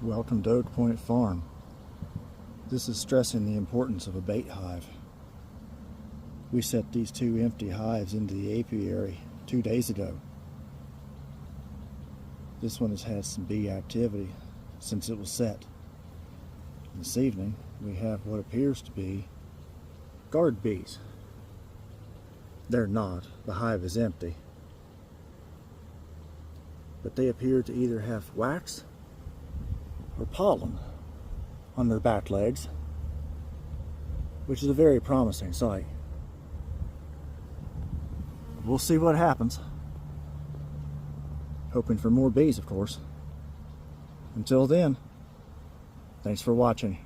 Welcome to Oak Point Farm. This is stressing the importance of a bait hive. We set these two empty hives into the apiary 2 days ago. This one has had some bee activity since it was set. This evening we have what appears to be guard bees. They're not. The hive is empty. But they appear to either have wax or pollen on their back legs, which is a very promising sight. We'll see what happens. Hoping for more bees, of course. Until then, thanks for watching.